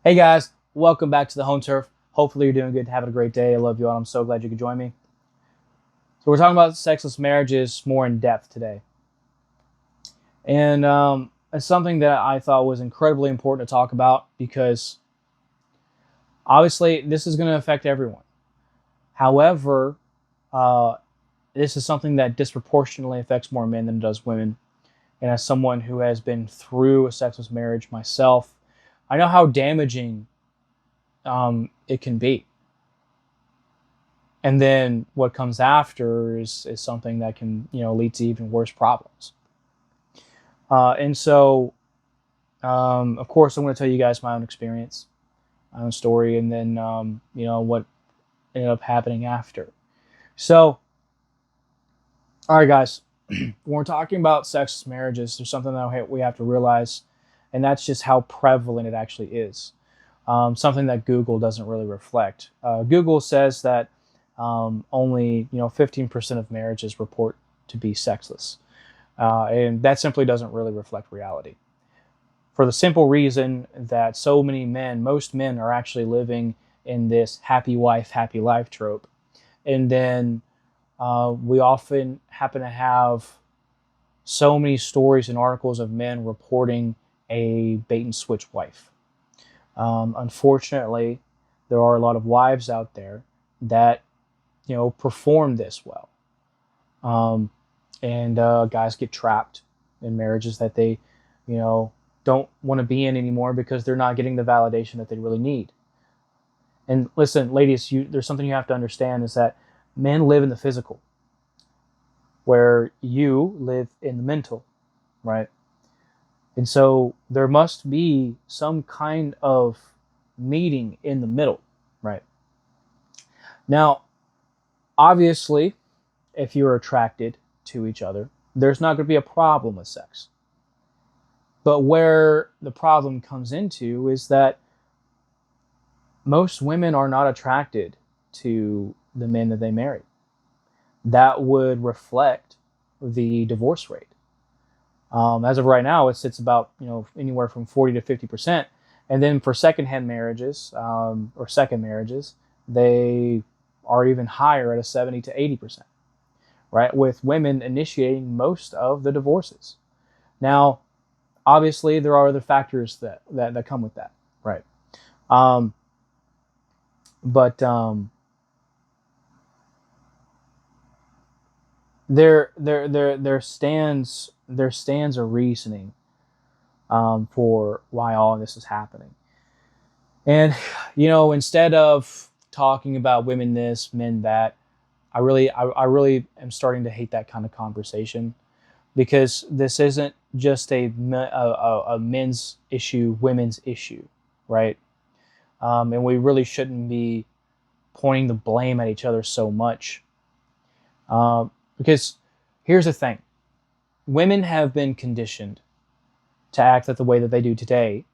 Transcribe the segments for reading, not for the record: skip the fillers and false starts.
Hey guys, welcome back to the Home Turf. Hopefully you're doing good, having a great day. I love you all. I'm so glad you could join me. So we're talking about sexless marriages more in depth today, and it's something that I thought was incredibly important to talk about because obviously this is going to affect everyone. However, uh, this is something that disproportionately affects more men than it does women. And as someone who has been through a sexless marriage myself, I know how damaging it can be. And then what comes after is something that can lead to even worse problems. And so of course I'm going to tell you guys my own experience, my own story, and then what ended up happening after. So all right guys, when we're talking about sexless marriages, there's something that we have to realize, and that's just how prevalent it actually is. Something that Google doesn't really reflect. Google says that only 15% of marriages report to be sexless, and that simply doesn't really reflect reality. For the simple reason that so many men, most men, are actually living in this happy wife, happy life trope, and then we often happen to have so many stories and articles of men reporting a bait and switch wife. Unfortunately, there are a lot of wives out there that perform this well, um, and guys get trapped in marriages that they you know don't want to be in anymore because they're not getting the validation that they really need. And listen, ladies, there's something you have to understand is that men live in the physical, where you live in the mental, right? And so there must be some kind of meeting in the middle, right? Now, obviously, if you're attracted to each other, there's not going to be a problem with sex. But where the problem comes into is that most women are not attracted to the men that they marry. That would reflect the divorce rate. As of right now, it sits about anywhere from 40 to 50%, and then for secondhand marriages or second marriages, they are even higher at a 70 to 80%. Right, with women initiating most of the divorces. Now, obviously, there are other factors that come with that, right? Um, but there stands a reasoning for why all of this is happening. And instead of talking about women this, men that, I really am starting to hate that kind of conversation, because this isn't just a men's issue, women's issue, right? And we really shouldn't be pointing the blame at each other so much, because here's the thing: women have been conditioned to act the way that they do today,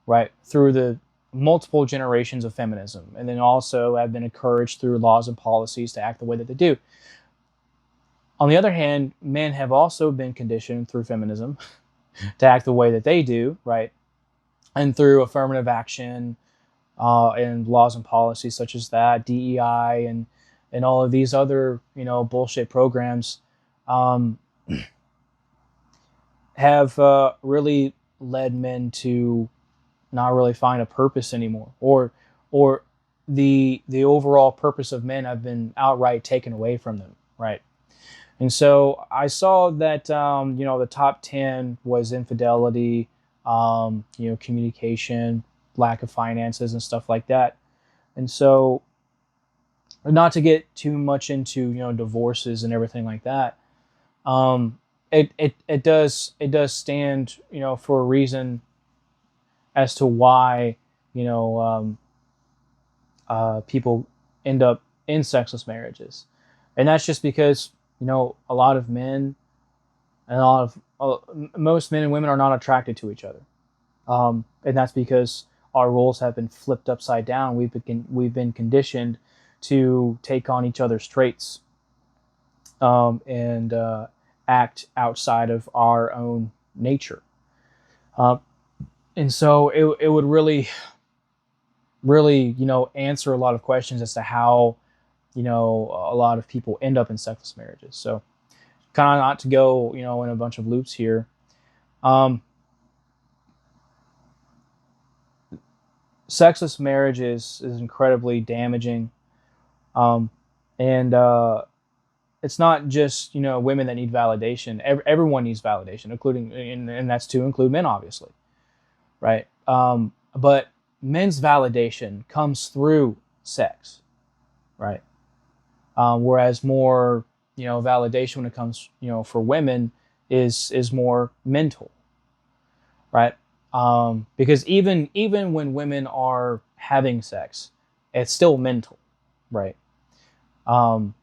right, through the multiple generations of feminism, and then also have been encouraged through laws and policies to act the way that they do. On the other hand, men have also been conditioned through feminism to act the way that they do, right? And through affirmative action and laws and policies such as that, DEI, and all of these other bullshit programs, um, have really led men to not really find a purpose anymore, or the overall purpose of men have been outright taken away from them, right? And so I saw that the top 10 was infidelity, communication, lack of finances, and stuff like that. And so, not to get too much into divorces and everything like that, um, it does stand for a reason as to why people end up in sexless marriages, and that's just because a lot of men and a lot of most men and women are not attracted to each other, and that's because our roles have been flipped upside down. We've been conditioned to take on each other's traits, and act outside of our own nature, uh, and so it would really really, answer a lot of questions as to how, a lot of people end up in sexless marriages. So kind of not to go, in a bunch of loops here. Um, Sexless marriage is incredibly damaging. Um, and it's not just, women that need validation. Everyone needs validation, including, and that's to include men, obviously, right? But men's validation comes through sex, right? Whereas more, validation when it comes, for women is more mental, right? Because even when women are having sex, it's still mental, right? Um,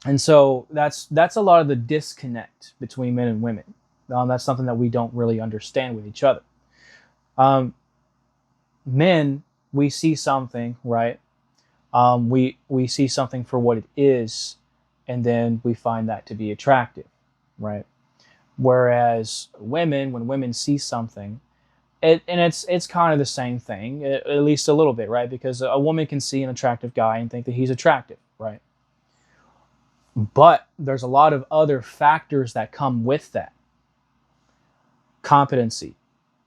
and so that's a lot of the disconnect between men and women. That's something that we don't really understand with each other. Um, Men, we see something, right? We see something for what it is, and then we find that to be attractive, right? Whereas women, when women see something, and it's kind of the same thing, at least a little bit, right? Because a woman can see an attractive guy and think that he's attractive, right? But there's a lot of other factors that come with that: competency,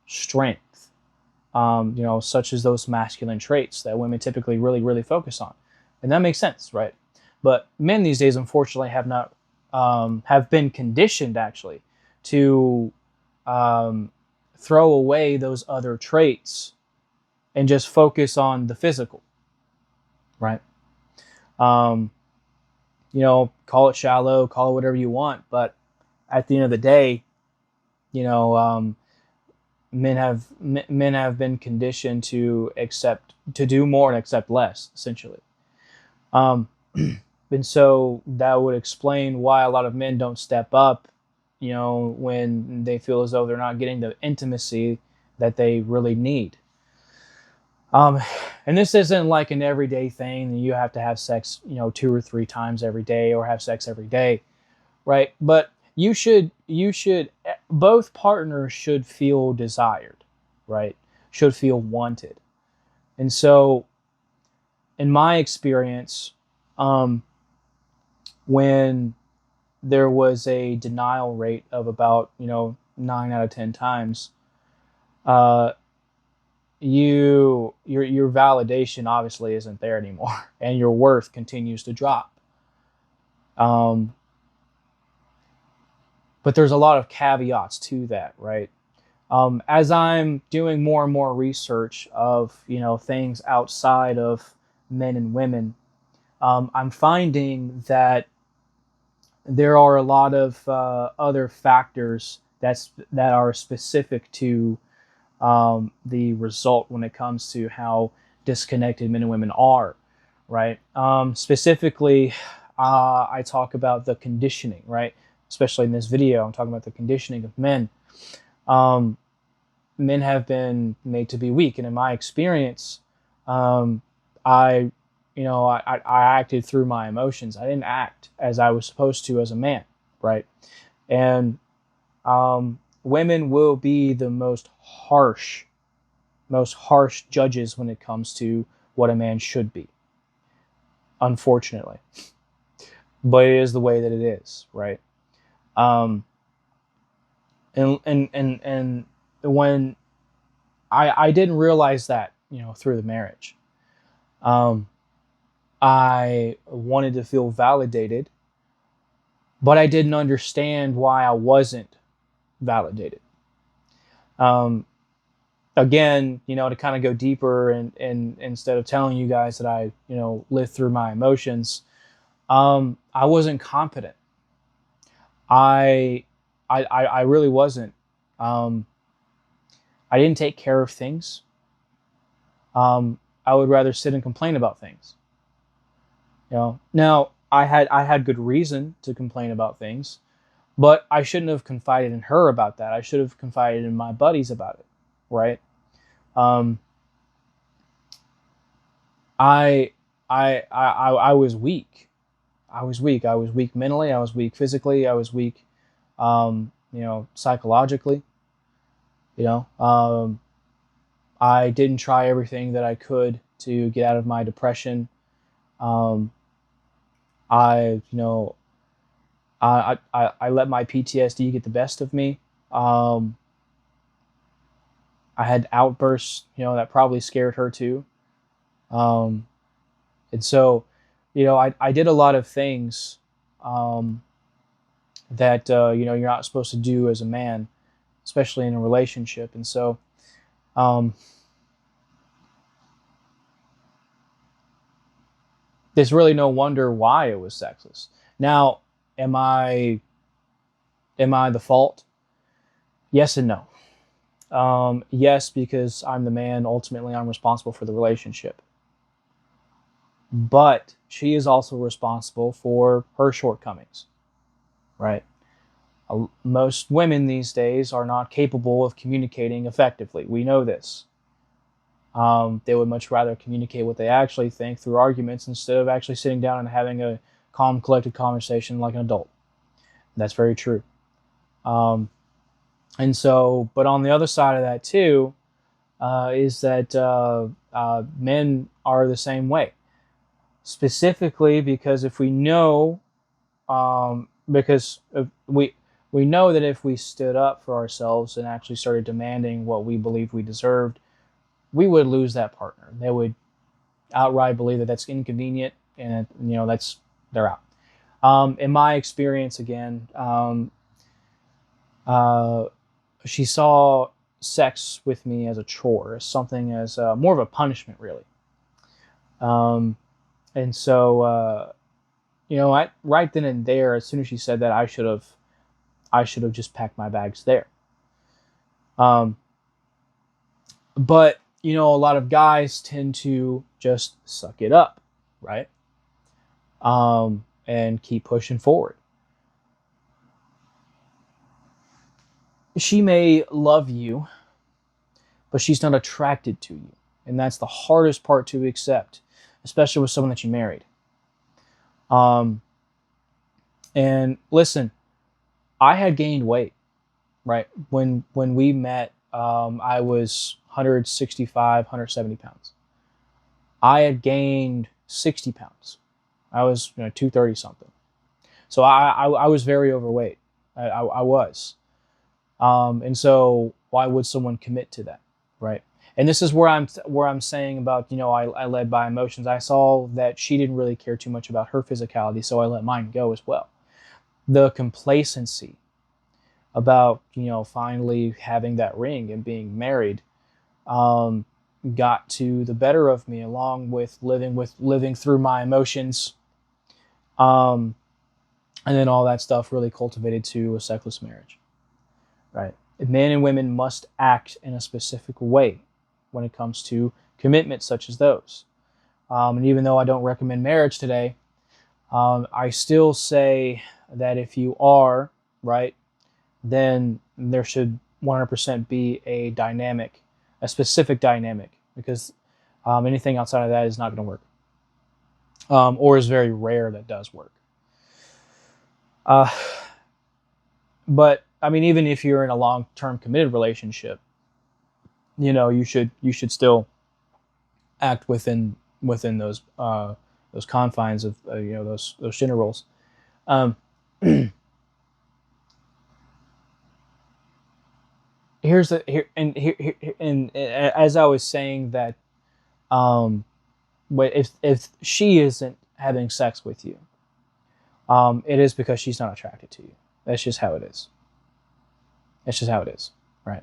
strength, such as those masculine traits that women typically really, really focus on, and that makes sense, right? But men these days, unfortunately, have not have been conditioned actually to um, throw away those other traits and just focus on the physical, right? Um, call it shallow, call it whatever you want, but at the end of the day, you know, um, men have been conditioned to do more and accept less, essentially. Um, and so that would explain why a lot of men don't step up, when they feel as though they're not getting the intimacy that they really need. Um, and this isn't like an everyday thing. You have to have sex, 2 or 3 times every day, or have sex every day, right? But you should both partners should feel desired, right? Should feel wanted. And so, in my experience, um, when there was a denial rate of about 9 out of 10 times, uh, your validation obviously isn't there anymore, and your worth continues to drop. Um, but there's a lot of caveats to that, right? As I'm doing more and more research of things outside of men and women, I'm finding that there are a lot of other factors that are specific to the result when it comes to how disconnected men and women are, right? Specifically, I talk about the conditioning, right? Especially in this video, I'm talking about the conditioning of men. Um, Men have been made to be weak, and in my experience, um, I, I acted through my emotions. I didn't act as I was supposed to as a man, right? And women will be the most harsh judges when it comes to what a man should be, unfortunately. But it is the way that it is, right? Um, and when I didn't realize that, through the marriage, um, I wanted to feel validated, but I didn't understand why I wasn't validated. Um, Again, to kind of go deeper, and instead of telling you guys that I, lived through my emotions, I wasn't competent. I, I really wasn't. Um, I didn't take care of things. I would rather sit and complain about things. Now I had good reason to complain about things, but I shouldn't have confided in her about that. I should have confided in my buddies about it, right? Um, I I was weak. I was weak. I was weak mentally. I was weak physically. I was weak, psychologically. You know, um, I didn't try everything that I could to get out of my depression. Um, I, you know, I let my PTSD get the best of me. Um, I had outbursts, that probably scared her too. Um, and so, I did a lot of things um, that you're not supposed to do as a man, especially in a relationship. And so, um, there's really no wonder why it was sexless. Now, am I am I the fault? Yes and no. Yes, because I'm the man. Ultimately, I'm responsible for the relationship. But she is also responsible for her shortcomings, right? Most women these days are not capable of communicating effectively. We know this. They would much rather communicate what they actually think through arguments instead of actually sitting down and having a calm, collected conversation like an adult. That's very true. Um, and so, but on the other side of that too, is that men are the same way. Specifically, because if we know, because we know that if we stood up for ourselves and actually started demanding what we believed we deserved, we would lose that partner. They would outright believe that that's inconvenient, and that's they're out. In my experience, again, uh, she saw sex with me as a chore, as something as more of a punishment, really. Um, and so, right then and there, as soon as she said that, I should have just packed my bags there. Um, but a lot of guys tend to just suck it up, right? And keep pushing forward. She may love you, but she's not attracted to you, and that's the hardest part to accept, especially with someone that you married. Um, and listen, I had gained weight, right? When we met, I was 165, 170 pounds. I had gained 60 pounds. I was 230 something. So I was very overweight. I was. And so why would someone commit to that, right? And this is where I'm saying about I led by emotions. I saw that she didn't really care too much about her physicality, so I let mine go as well. The complacency about finally having that ring and being married um, got to the better of me, along with living through my emotions, um, and then all that stuff really cultivated to a sexless marriage. Right? Men and women must act in a specific way when it comes to commitments such as those. And even though I don't recommend marriage today, I still say that if you are, right, then there should 100% be a specific dynamic, because anything outside of that is not going to work, or is very rare that does work. Uh, but I mean, even if you're in a long-term committed relationship, you should still act within those confines of those gender roles. Um, here's the here and as I was saying that, um, if she isn't having sex with you, it is because she's not attracted to you. That's just how it is. That's just how it is, right?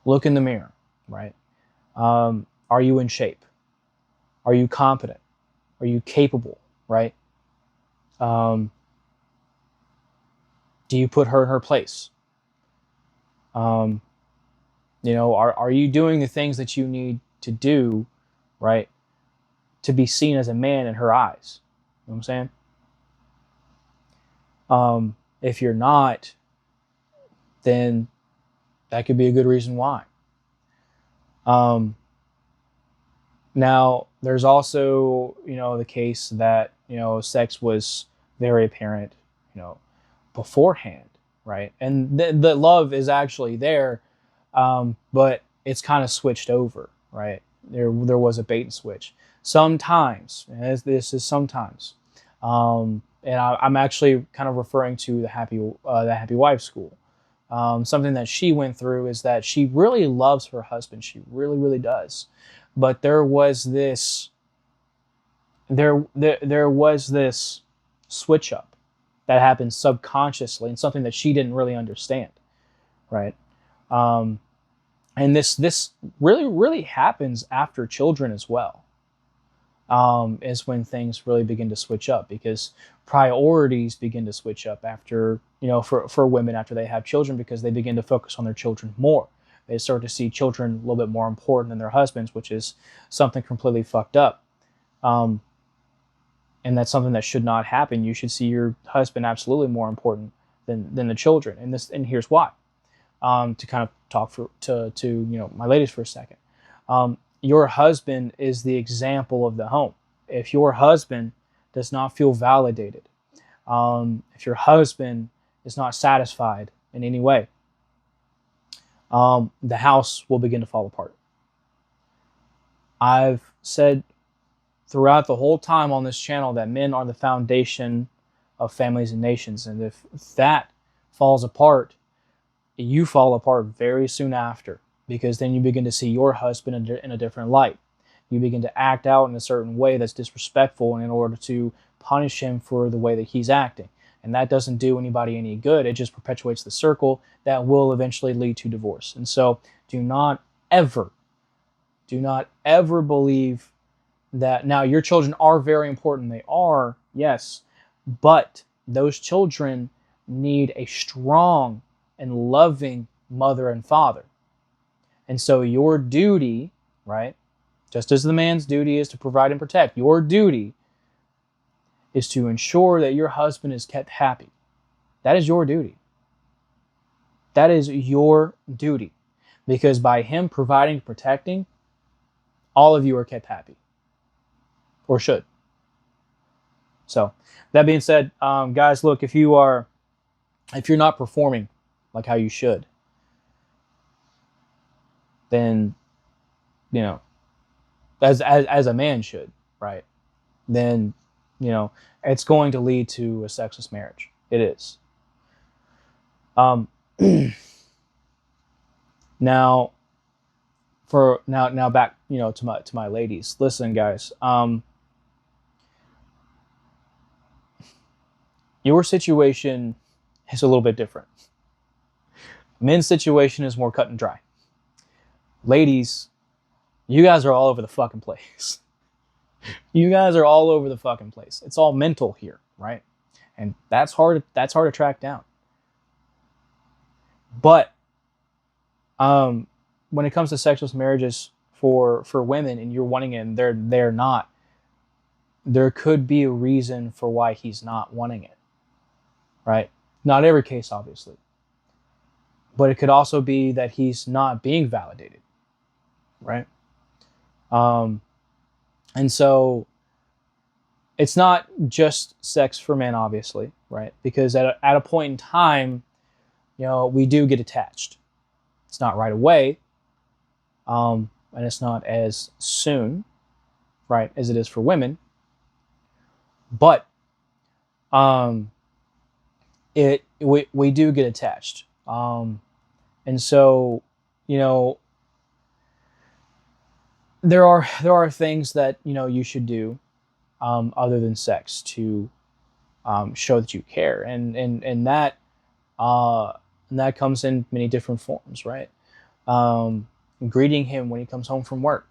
Look in the mirror, right? Are you in shape? Are you competent? Are you capable, right? Um, do you put her in her place? Um, are you doing the things that you need to do, right, to be seen as a man in her eyes? You know what I'm saying? If you're not, then that could be a good reason why. Um, Now, there's also, the case that, sex was very apparent, you know, beforehand, right? And the love is actually there, but it's kind of switched over, right? There was a bait and switch. Sometimes, and this is sometimes, and I'm actually kind of referring to the Happy Wife School. Something that she went through is that she really loves her husband. She really, really does. But there was this there was this switch up that happened subconsciously, and something that she didn't really understand, right? Um, and this really, really happens after children as well. Is when things really begin to switch up, because priorities begin to switch up after, for women after they have children, because they begin to focus on their children more. They start to see children a little bit more important than their husbands, which is something completely fucked up. Um, and that's something that should not happen. You should see your husband absolutely more important than the children. And here's why. To kind of talk to my ladies for a second. Your husband is the example of the home. If your husband does not feel validated, if your husband is not satisfied in any way, the house will begin to fall apart. I've said throughout the whole time on this channel that men are the foundation of families and nations. And if that falls apart, you fall apart very soon after, because then you begin to see your husband in a different light. You begin to act out in a certain way that's disrespectful in order to punish him for the way that he's acting. And that doesn't do anybody any good. It just perpetuates the circle that will eventually lead to divorce. And so do not ever believe that. Now, your children are very important. They are, yes, but those children need a strong and loving mother and father. And so your duty, right, just as the man's duty is to provide and protect, your duty is to ensure that your husband is kept happy. That is your duty. That is your duty. Because by him providing and protecting, all of you are kept happy. Or should. So, that being said, guys, look, if you're not performing like how you should, then, as a man should, right? Then, it's going to lead to a sexless marriage. It is. Now back, to my ladies. Listen, guys. Your situation is a little bit different. Men's situation is more cut and dry. Ladies, you guys are all over the fucking place. You guys are all over the fucking place. It's all mental here, right? And that's hard to track down. But when it comes to sexless marriages for women, and you're wanting it and they're not, there could be a reason for why he's not wanting it. Right? Not every case, obviously. But it could also be that he's not being validated. Right? And so it's not just sex for men, obviously, right? Because at a point in time, we do get attached. It's not right away, and it's not as soon, right, as it is for women. But we do get attached, and so there are things that you should do other than sex to show that you care, and that comes in many different forms, right? Greeting him when he comes home from work,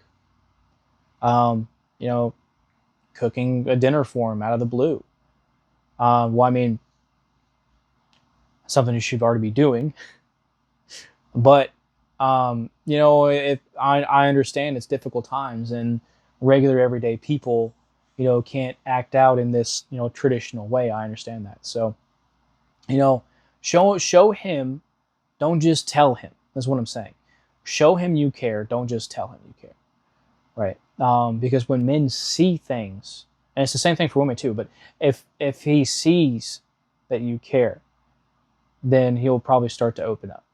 cooking a dinner for him out of the blue. Well, I mean, something you should already be doing, but if I understand it's difficult times, and regular everyday people can't act out in this traditional way. I understand that. So show him, don't just tell him. That's what I'm saying. Show him you care, don't just tell him you care, right? Because when men see things, and it's the same thing for women too, but if he sees that you care, then he'll probably start to open up.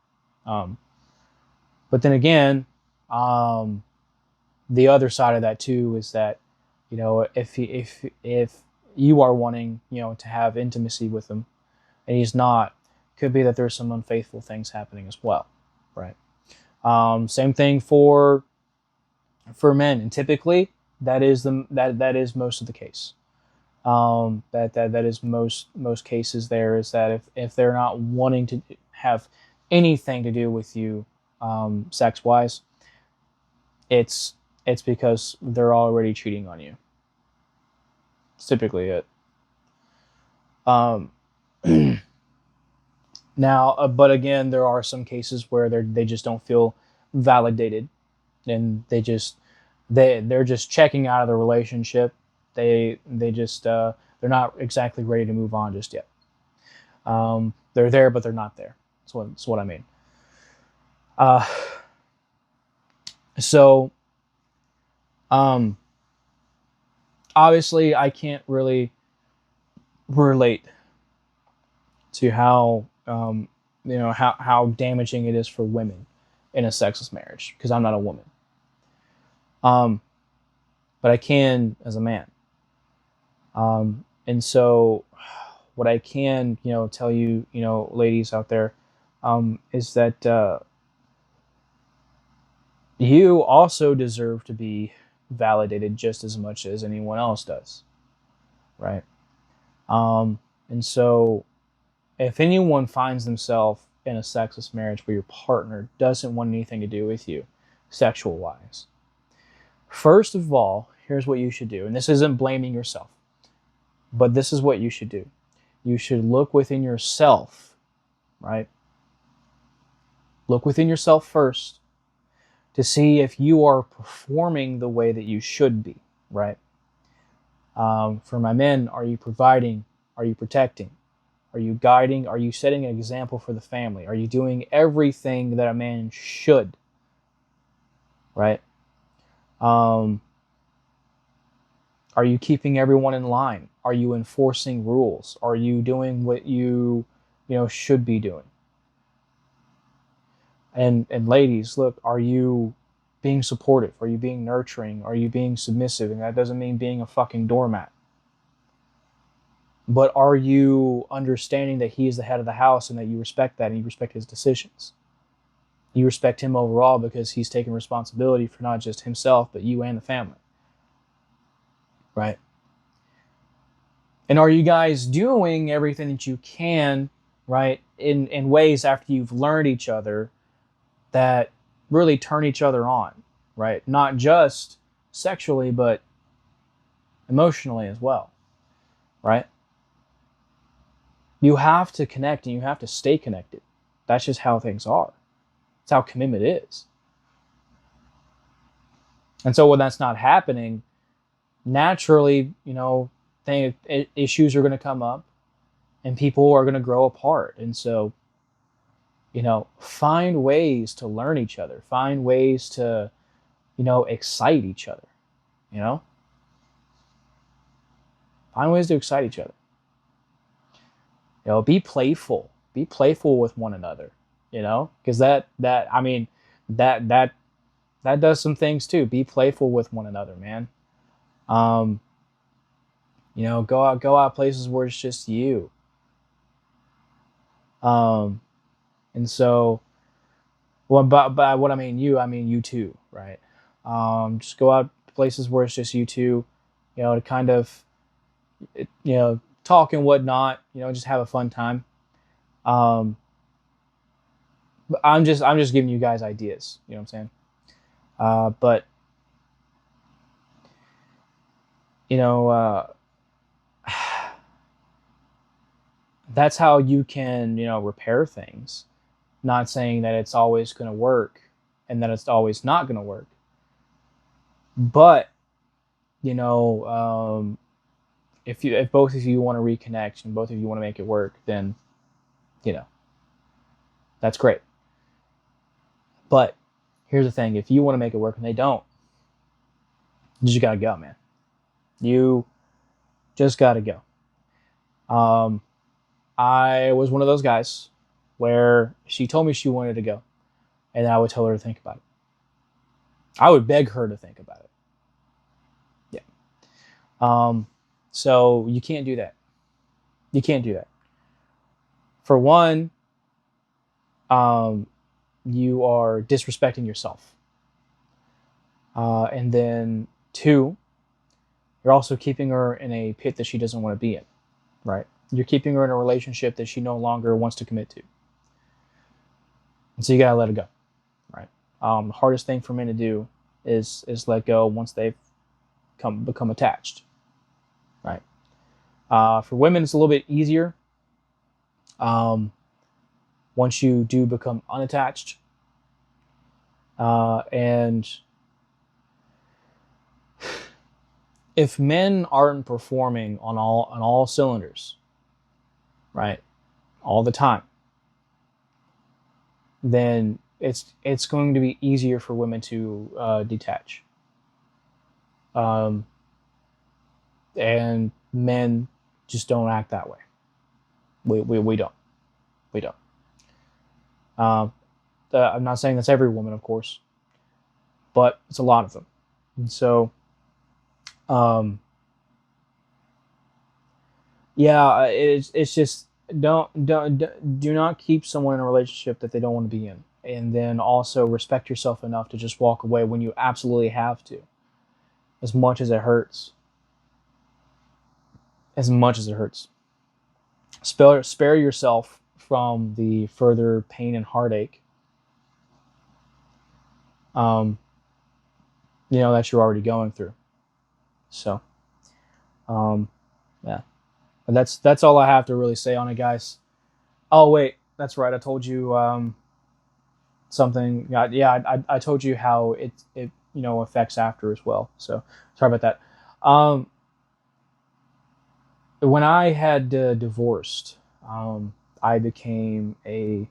But then again, the other side of that too is that, if you are wanting, to have intimacy with him and he's not, could be that there's some unfaithful things happening as well, right? Same thing for men, and typically that is most of the case. That is most cases. There is that if they're not wanting to have anything to do with you, sex wise, it's because they're already cheating on you. It's typically it. Um, Now, but again, there are some cases where they just don't feel validated, and they're just checking out of the relationship. They just they're not exactly ready to move on just yet. They're there, but they're not there. That's what I mean. Uh, so um, obviously, I can't really relate to how damaging it is for women in a sexless marriage, because I'm not a woman. Um, but I can as a man. And so what I can, tell you, ladies out there, is that you also deserve to be validated just as much as anyone else does, right? And so if anyone finds themselves in a sexless marriage where your partner doesn't want anything to do with you, sexual wise, first of all, here's what you should do. And this isn't blaming yourself, but this is what you should do. You should look within yourself, right? Look within yourself first to see if you are performing the way that you should be, right? For my men, are you providing? Are you protecting? Are you guiding? Are you setting an example for the family? Are you doing everything that a man should, right? Are you keeping everyone in line? Are you enforcing rules? Are you doing what you should be doing? And ladies, look, are you being supportive? Are you being nurturing? Are you being submissive? And that doesn't mean being a fucking doormat. But are you understanding that he is the head of the house and that you respect that and you respect his decisions? You respect him overall because he's taking responsibility for not just himself, but you and the family. Right? And are you guys doing everything that you can, right, in ways after you've learned each other that really turn each other on, right? Not just sexually, but emotionally as well, right? You have to connect and you have to stay connected. That's just how things are. It's how commitment is. And so when that's not happening, naturally, issues are going to come up and people are going to grow apart. And so, find ways to learn each other, find ways to, excite each other, find ways to excite each other. Be playful with one another, because that does some things too. Be playful with one another, man. Go out places where it's just you. And so, well, by what I mean you too, right? Just go out places where it's just you two, to kind of, talk and whatnot, just have a fun time. But I'm just giving you guys ideas, you know what I'm saying? But that's how you can, repair things. Not saying that it's always going to work and that it's always not going to work. But, if both of you want to reconnect and both of you want to make it work, then, that's great. But here's the thing. If you want to make it work and they don't, you just got to go, man. You just got to go. I was one of those guys where she told me she wanted to go, and I would tell her to think about it. I would beg her to think about it. Yeah. Um, so you can't do that. You can't do that. For one, um, you are disrespecting yourself. And then two, you're also keeping her in a pit that she doesn't want to be in, right? You're keeping her in a relationship that she no longer wants to commit to. And so you gotta let it go, right? The hardest thing for men to do is let go once they've become attached, right? For women, it's a little bit easier. Um, Once you do become unattached, and if men aren't performing on all cylinders, right, all the time, then it's going to be easier for women to detach. Um, and men just don't act that way. We don't. We don't. Um, I'm not saying that's every woman, of course, but it's a lot of them. And so, um, yeah, it's just do not keep someone in a relationship that they don't want to be in, and then also respect yourself enough to just walk away when you absolutely have to, as much as it hurts. As much as it hurts, spare yourself from the further pain and heartache. Um, that you're already going through. So, um, yeah, but that's all I have to really say on it, guys. Oh wait, that's right. I told you something. Yeah, I told you how it affects after as well. So sorry about that. When I had divorced, I became a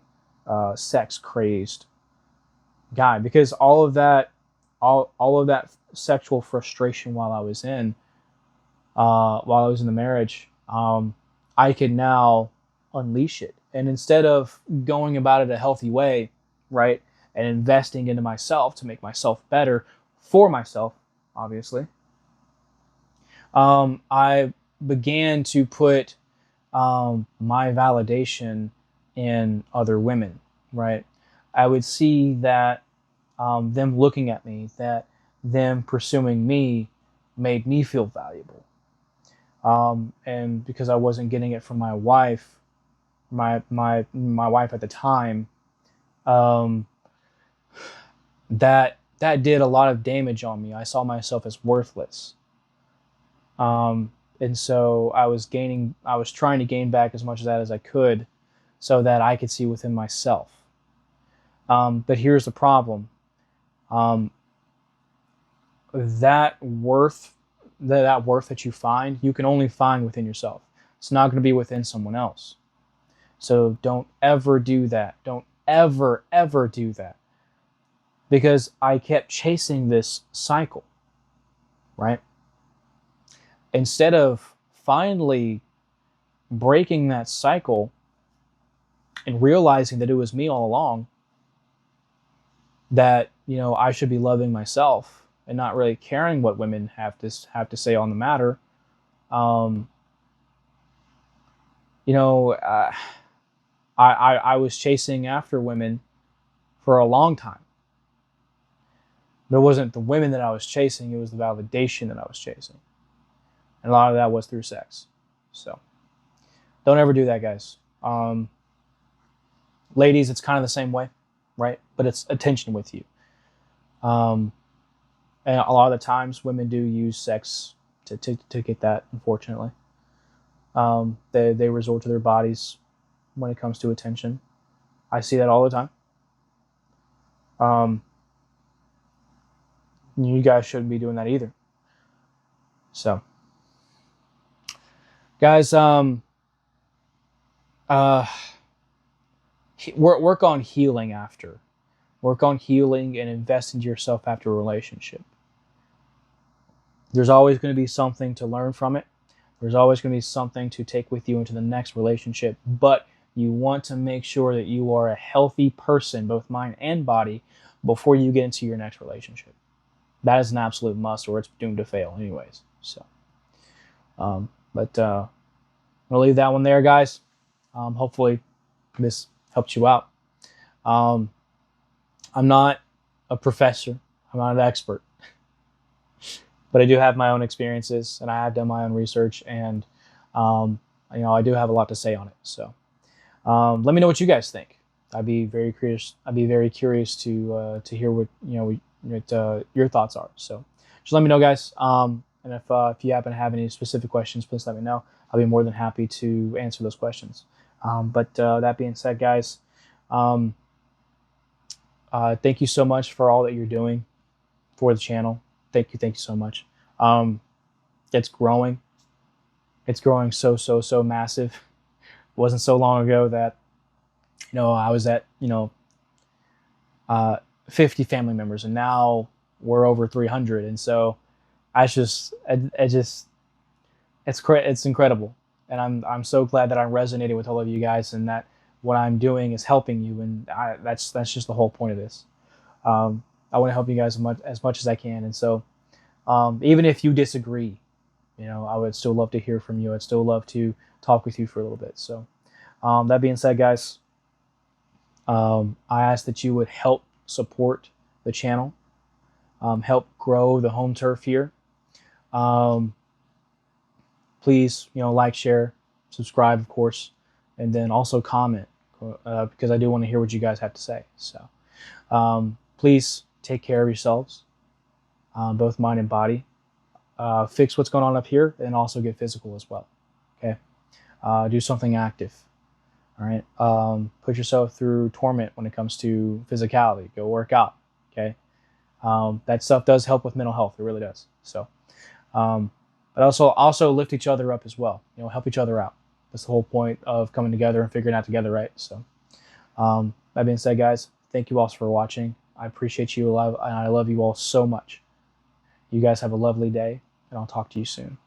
sex crazed guy because all of that sexual frustration while I was in the marriage, I could now unleash it. And instead of going about it a healthy way, right, and investing into myself to make myself better for myself, obviously, I began to put my validation in other women, right? I would see that them looking at me, that them pursuing me made me feel valuable. And because I wasn't getting it from my wife, my wife at the time, um, that did a lot of damage on me. I saw myself as worthless, and so I was trying to gain back as much of that as I could, so that I could see within myself. But here's the problem: um, that worth, that worth that you find, you can only find within yourself. It's not going to be within someone else. So don't ever do that. Don't ever do that. Because I kept chasing this cycle, right? Instead of finally breaking that cycle and realizing that it was me all along, that, I should be loving myself and not really caring what women have to say on the matter. Um, you know, uh, I was chasing after women for a long time. But it wasn't the women that I was chasing, it was the validation that I was chasing. And a lot of that was through sex. So don't ever do that, guys. Ladies, it's kind of the same way, right? But it's attention with you. Um, and a lot of the times women do use sex to get that, unfortunately. They resort to their bodies when it comes to attention. I see that all the time. Um, you guys shouldn't be doing that either. So, guys, uh, work on healing after. Work on healing and invest into yourself after a relationship. There's always going to be something to learn from it. There's always going to be something to take with you into the next relationship. But you want to make sure that you are a healthy person, both mind and body, before you get into your next relationship. That is an absolute must, or it's doomed to fail, anyways. So, but I'm gonna leave that one there, guys. Hopefully, this helped you out. Um, I'm not a professor. I'm not an expert, but I do have my own experiences, and I have done my own research, and I do have a lot to say on it. So, let me know what you guys think. I'd be very curious. I'd be very curious to hear what your thoughts are. So, just let me know, guys. And if you happen to have any specific questions, please let me know. I'll be more than happy to answer those questions. But that being said, guys, um, thank you so much for all that you're doing for the channel. Thank you so much. Um, it's growing. It's growing so massive. It wasn't so long ago that I was at uh, 50 family members, and now we're over 300. And so I just it's incredible, and I'm so glad that I'm resonating with all of you guys, and that what I'm doing is helping you, and that's just the whole point of this. I want to help you guys as much as I can, and so even if you disagree, I would still love to hear from you. I'd still love to talk with you for a little bit. So that being said, guys, I ask that you would help support the channel, help grow the home turf here. Um, Please, like, share, subscribe, of course, and then also comment because I do want to hear what you guys have to say. So please take care of yourselves, both mind and body. Fix what's going on up here, and also get physical as well. Okay, do something active. All right, put yourself through torment when it comes to physicality. Go work out. Okay, that stuff does help with mental health. It really does. So. But also lift each other up as well. Help each other out. That's the whole point of coming together and figuring out together, right? So, that being said, guys, thank you all for watching. I appreciate you a lot, and I love you all so much. You guys have a lovely day, and I'll talk to you soon.